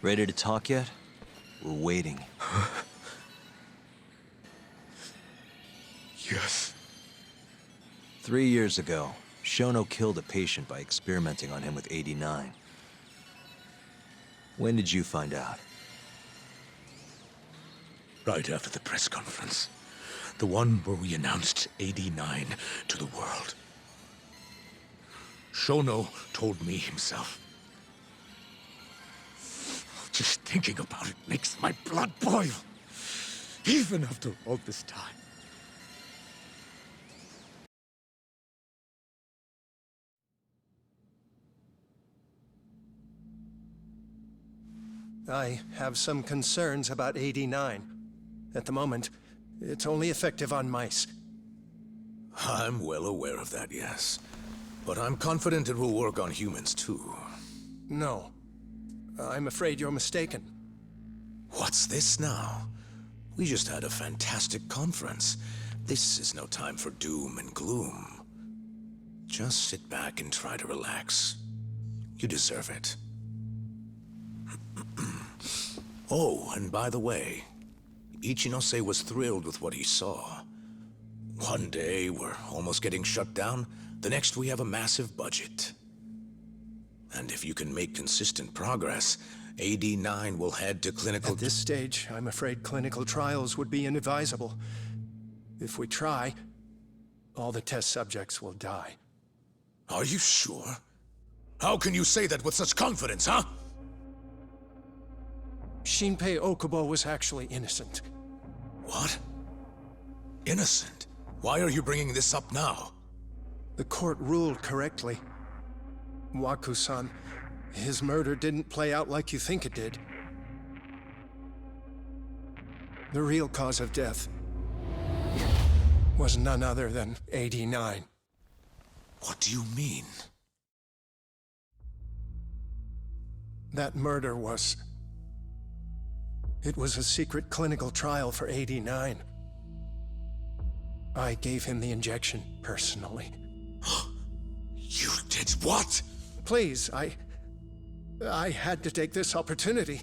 Ready to talk yet? We're waiting. Yes. 3 years ago, Shono killed a patient by experimenting on him with 89. When did you find out? Right after the press conference. The one where we announced 89 to the world. Shono told me himself. Just thinking about it makes my blood boil. Even after all this time. I have some concerns about 89. At the moment, it's only effective on mice. I'm well aware of that, yes. But I'm confident it will work on humans, too. No. I'm afraid you're mistaken. What's this now? We just had a fantastic conference. This is no time for doom and gloom. Just sit back and try to relax. You deserve it. Oh, and by the way, Ichinose was thrilled with what he saw. One day, we're almost getting shut down. The next, we have a massive budget. And if you can make consistent progress, AD9 will head to clinical... At this stage, I'm afraid clinical trials would be inadvisable. If we try, all the test subjects will die. Are you sure? How can you say that with such confidence, huh? Shinpei Okubo was actually innocent. What? Innocent? Why are you bringing this up now? The court ruled correctly. Waku-san, his murder didn't play out like you think it did. The real cause of death was none other than 89. What do you mean? That murder was... It was a secret clinical trial for 89. I gave him the injection, personally. You did what? Please, I had to take this opportunity.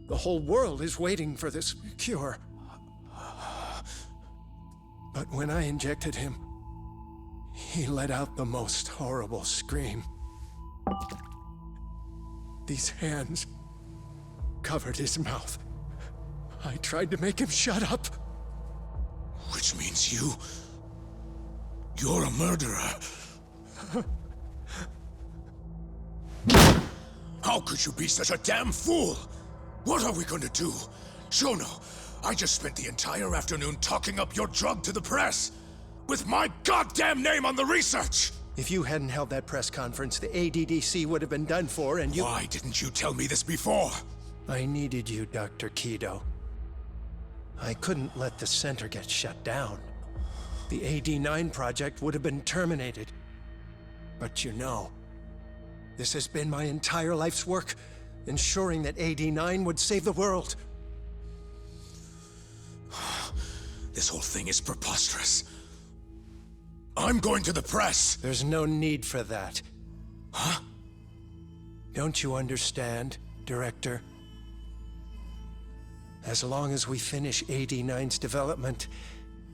The whole world is waiting for this cure. But when I injected him, he let out the most horrible scream. These hands covered his mouth. I tried to make him shut up. Which means you're a murderer. How could you be such a damn fool? What are we going to do? Shono, I just spent the entire afternoon talking up your drug to the press, with my goddamn name on the research! If you hadn't held that press conference, the ADDC would have been done for, and you— Why didn't you tell me this before? I needed you, Dr. Kido. I couldn't let the center get shut down. The AD9 project would have been terminated. But you know, this has been my entire life's work, ensuring that AD9 would save the world. This whole thing is preposterous. I'm going to the press! There's no need for that. Huh? Don't you understand, Director? As long as we finish AD9's development,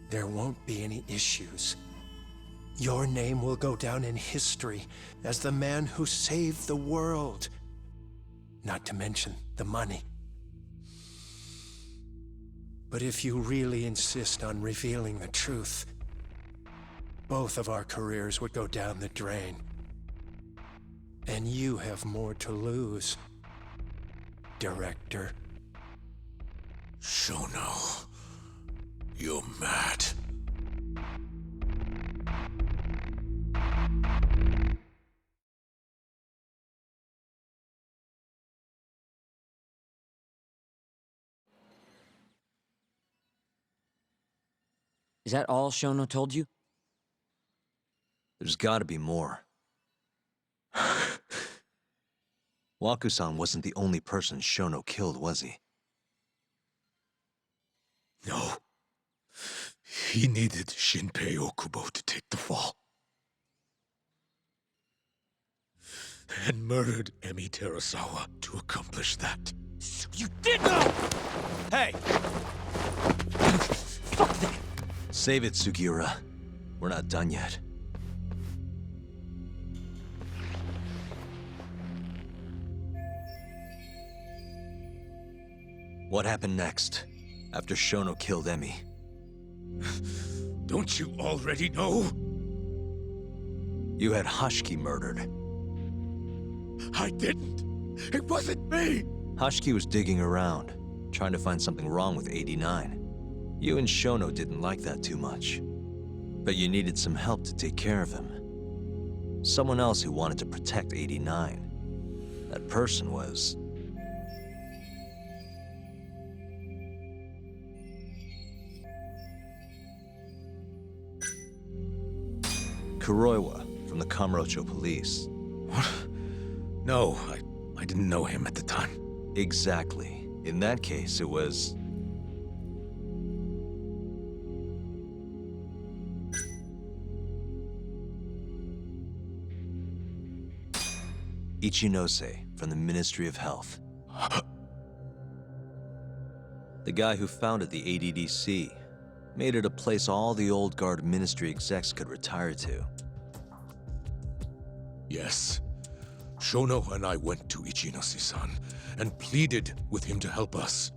there won't be any issues. Your name will go down in history as the man who saved the world. Not to mention the money. But if you really insist on revealing the truth, both of our careers would go down the drain. And you have more to lose, Director. Shono, you're mad. Is that all Shono told you? There's gotta be more. Waku-san wasn't the only person Shono killed, was he? No. He needed Shinpei Okubo to take the fall. and murdered Emi Terasawa to accomplish that. So you did know! Hey! Fuck that! Save it, Sugiura. We're not done yet. What happened next, after Shono killed Emi? Don't you already know? You had Hashiki murdered. I didn't. It wasn't me. Hashiki was digging around, trying to find something wrong with 89. You and Shono didn't like that too much. But you needed some help to take care of him. Someone else who wanted to protect 89. That person was... Kuroiwa, from the Kamurocho police. What? No, I didn't know him at the time. Exactly. In that case, it was... Ichinose, from the Ministry of Health. The guy who founded the ADDC, made it a place all the old guard ministry execs could retire to. Yes. Shono and I went to Ichinose-san and pleaded with him to help us.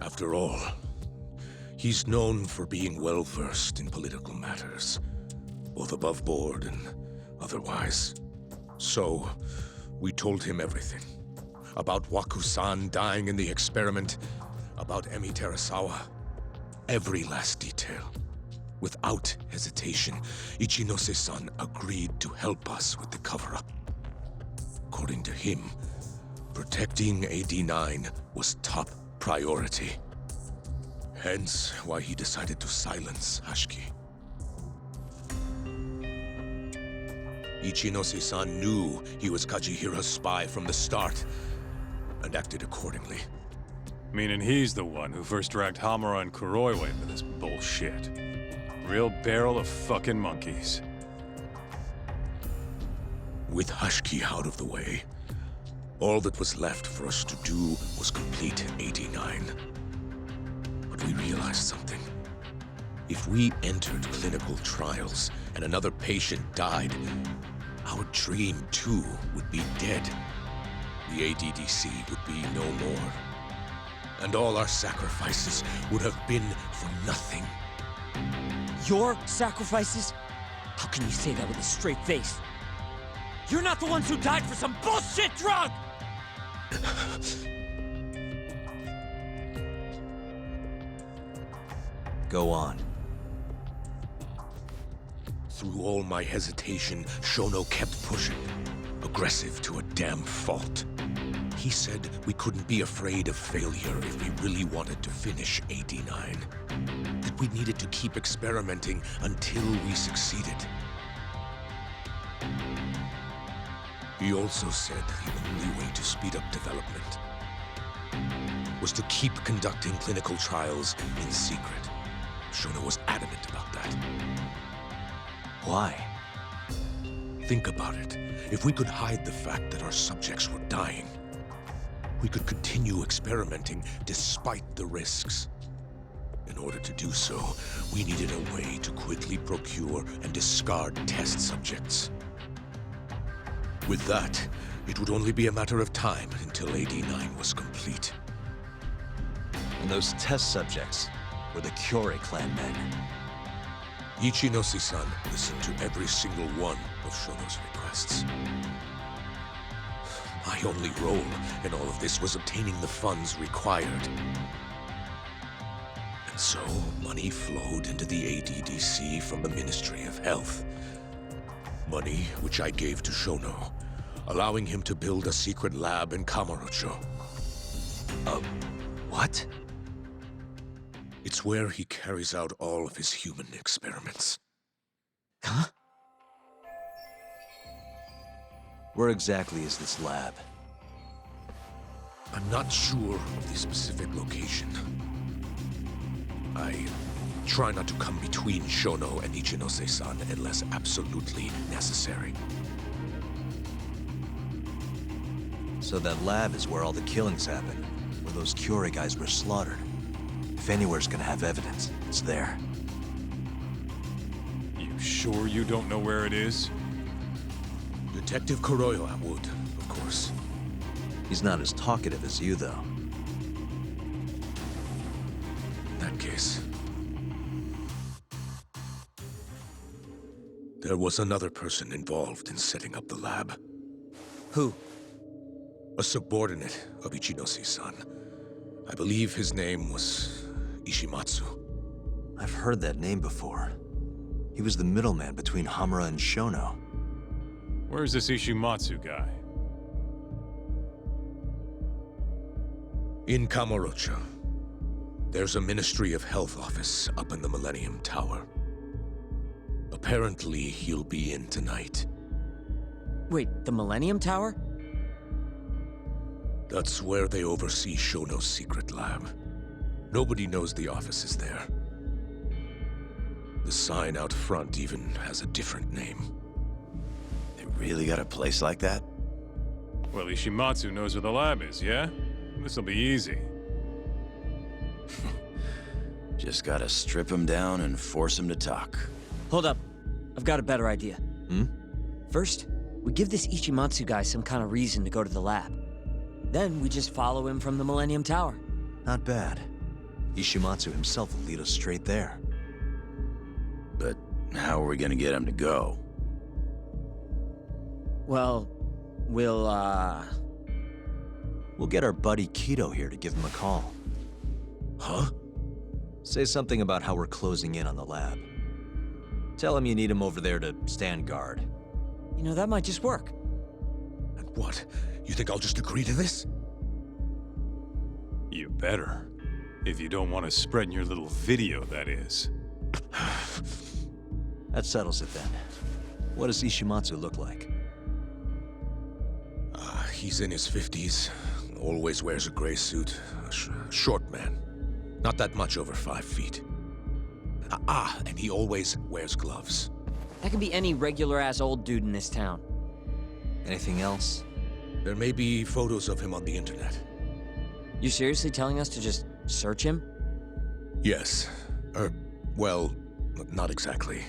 After all, he's known for being well-versed in political matters, both above board and otherwise. So, we told him everything. About Waku-san dying in the experiment, about Emi Terasawa. Every last detail. Without hesitation, Ichinose-san agreed to help us with the cover-up. According to him, protecting AD9 was top priority. Hence why he decided to silence Hashiki. Ichinose-san knew he was Kajihira's spy from the start, and acted accordingly. Meaning he's the one who first dragged Hamura and Kuroiwa into this bullshit. Real barrel of fucking monkeys. With Hashiki out of the way, all that was left for us to do was complete 89. But we realized something. If we entered clinical trials and another patient died, our dream too would be dead. The ADDC would be no more. And all our sacrifices would have been for nothing. Your sacrifices? How can you say that with a straight face? You're not the ones who died for some bullshit drug! Go on. Through all my hesitation, Shono kept pushing. Aggressive to a damn fault. He said we couldn't be afraid of failure if we really wanted to finish 89. That we needed to keep experimenting until we succeeded. He also said the only way to speed up development was to keep conducting clinical trials in secret. Shono was adamant about that. Why? Think about it. If we could hide the fact that our subjects were dying, we could continue experimenting despite the risks. In order to do so, we needed a way to quickly procure and discard test subjects. With that, it would only be a matter of time until AD9 was complete. And those test subjects were the Kyorei clan men. Ichinose-san listened to every single one of Shono's requests. My only role in all of this was obtaining the funds required. And so, money flowed into the ADDC from the Ministry of Health. Money which I gave to Shono, allowing him to build a secret lab in Kamurocho. What? It's where he carries out all of his human experiments. Huh? Where exactly is this lab? I'm not sure of the specific location. I try not to come between Shono and Ichinose-san unless absolutely necessary. So that lab is where all the killings happened, where those Curie guys were slaughtered. If anywhere's gonna have evidence, it's there. You sure you don't know where it is? Detective Kuroiwa would, of course. He's not as talkative as you, though. In that case... There was another person involved in setting up the lab. Who? A subordinate of Ichinose-san. I believe his name was Ishimatsu. I've heard that name before. He was the middleman between Hamura and Shono. Where's this Ishimatsu guy? In Kamurocho. There's a Ministry of Health office up in the Millennium Tower. Apparently, he'll be in tonight. Wait, the Millennium Tower? That's where they oversee Shono's secret lab. Nobody knows the office is there. The sign out front even has a different name. They really got a place like that? Well, Ishimatsu knows where the lab is, yeah? This'll be easy. Just gotta strip him down and force him to talk. Hold up. I've got a better idea. Hmm? First, we give this Ichimatsu guy some kind of reason to go to the lab. Then we just follow him from the Millennium Tower. Not bad. Ishimatsu himself will lead us straight there. But how are we gonna get him to go? Well, we'll We'll get our buddy Kido here to give him a call. Huh? Say something about how we're closing in on the lab. Tell him you need him over there to stand guard. You know, that might just work. And what? You think I'll just agree to this? You better. If you don't want to spread in your little video, that is. That settles it then. What does Ishimatsu look like? He's in his 50s. Always wears a gray suit. Short man. Not that much over 5 feet. And he always wears gloves. That can be any regular-ass old dude in this town. Anything else? There may be photos of him on the internet. You seriously telling us to just search him? Yes. Well, not exactly.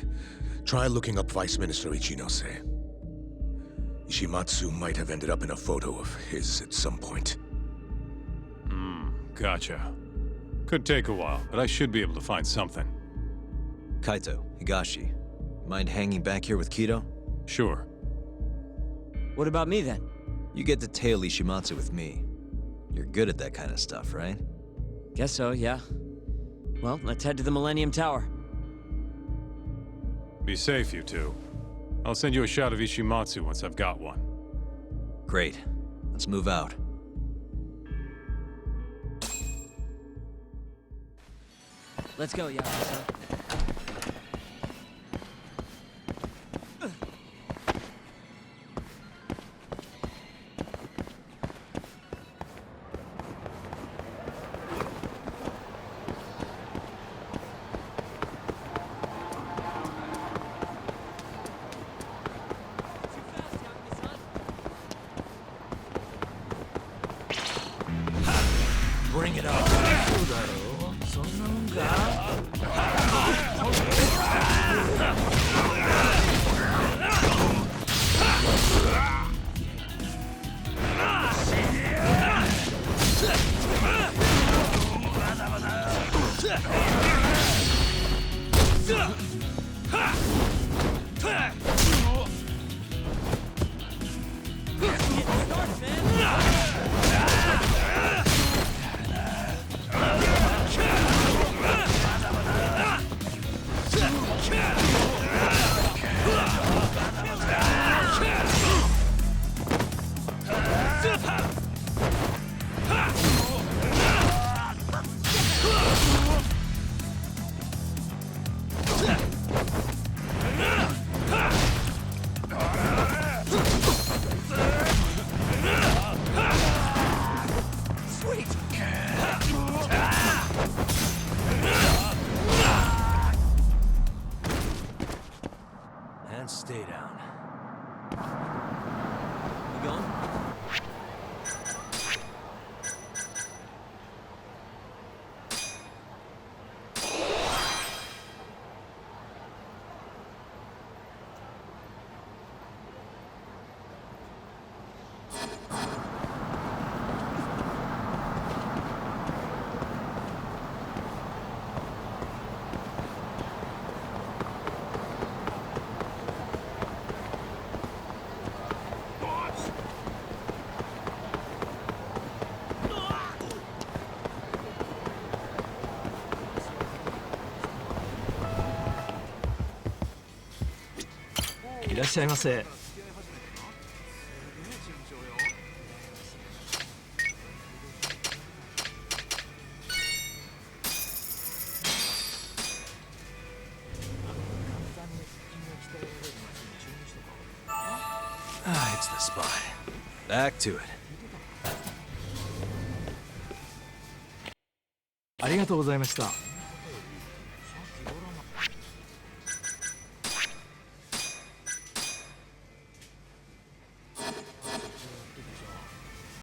Try looking up Vice Minister Ichinose. Ishimatsu might have ended up in a photo of his at some point. Gotcha. Could take a while, but I should be able to find something. Kaito, Higashi, mind hanging back here with Kido? Sure. What about me, then? You get to tail Ishimatsu with me. You're good at that kind of stuff, right? Guess so, yeah. Well, let's head to the Millennium Tower. Be safe, you two. I'll send you a shot of Ishimatsu once I've got one. Great. Let's move out. Let's go, Yakuza. Bring it up. And stay down. You going? いらっしゃいませ。Ah, it's the spy. Back to it. ありがとうございました。